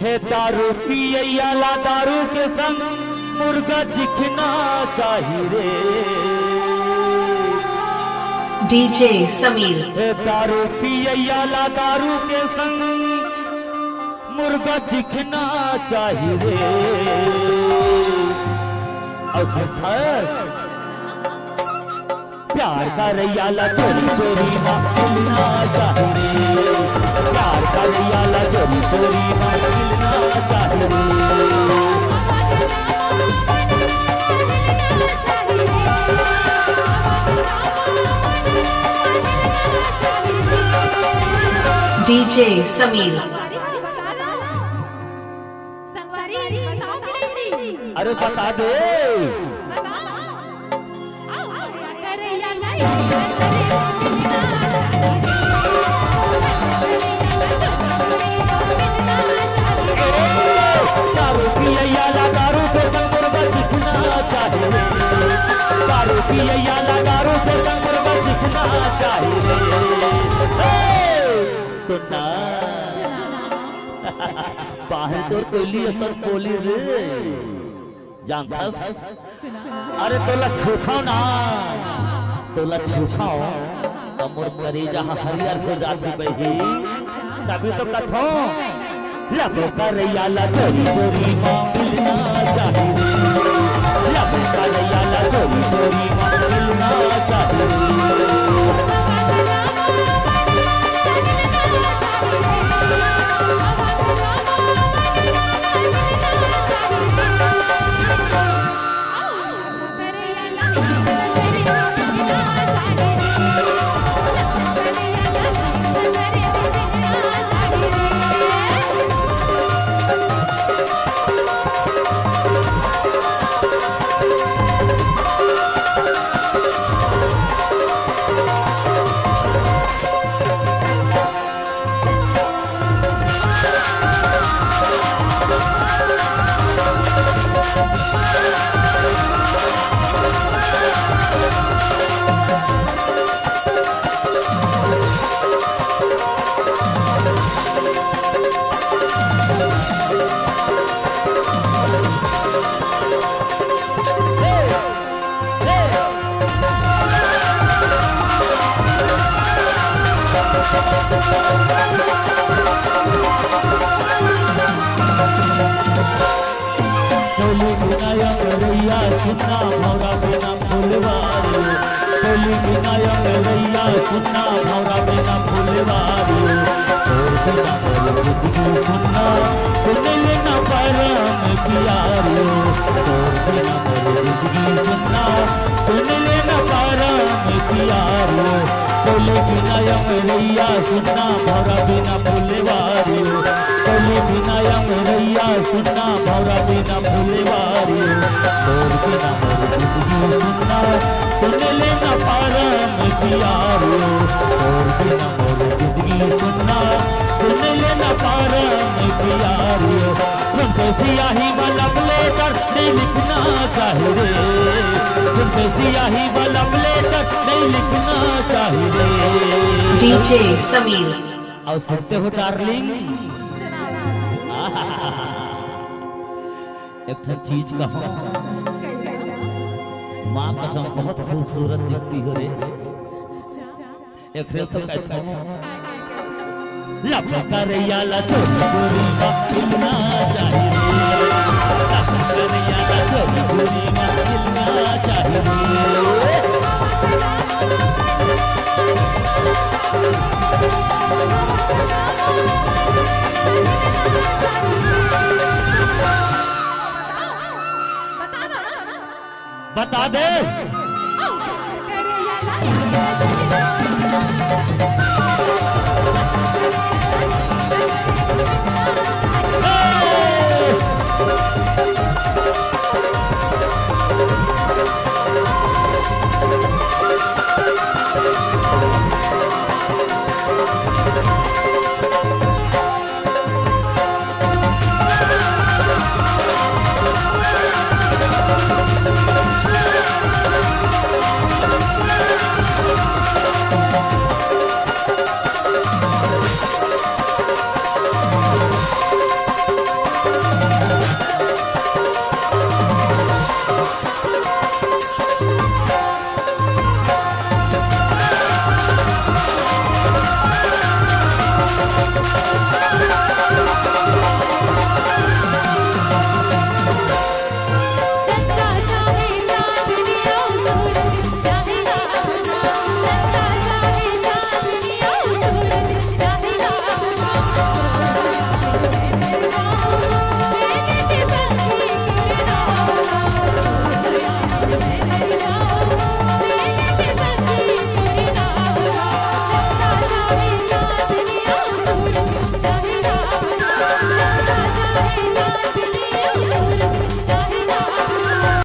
है दारू पियला दारू के संग मुर्गा चिखना चाहिए रे। डीजे समीर। है दारू पियला दारू के संग मुर्गा चिखना चाहिए रे। प्यार का रैयाला चोरी चोरी मिलना चाहिए। प्यार का रैयाला चोरी चोरी मिलना चाहिए। डीजे समीर। अरे बता दे। दारू पियला दारू के संग मुर्गा चिखना चाहिए। दारू पियला दारू के संग मुर्गा चिखना चाहिए। सुनना बाहर तो कोयली असर बोली रे जानथस। अरे तोला छुखाओ ना, तोला छुखाओ तो मोर करेजा हरियर हो जाती बही। तभी तो कथो लबो का रैयाला चोरी चोरी मिलना चाहिए। लबो का रैयाला चोरी चोरी मिलना चाहिए। टोली बिनाया रैया सुनना भौरा बिना फूलवारी। टोली बिनाया रैया सुनना भौरा बिना फूलवारी। और बिना मोर जिंदगी सुनना सुन लेना परम प्यारी। और बिना मोर जिंदगी सुनना सुन लेना परम प्यारी। टोली बिनाया रैया सुनना भौरा बिना फूलवारी। टोली बिनाया रैया सुनना भौरा बिना फूलवारी। और बिना मोर जिंदगी सुनना सुन लेना परम प्यारी। और बिना मोर जिंदगी सुनना सुन लेना परम प्यारी। तुमको सियाही वाला लेकर नहीं लिखना चाहिए। तुमको सियाही वाला लेकर नहीं लिखना चाहिए। डीजे समीर। और सुनते हो डार्लिंग एक चीज कहो, माँ कसम बहुत खूबसूरत दिखती हो रे। एक तो कहता हूँ लबो का रैयाला चोरी चोरी मिलना चाहिए। लबो का रैयाला चोरी चोरी मिलना चाहिए। बता दे।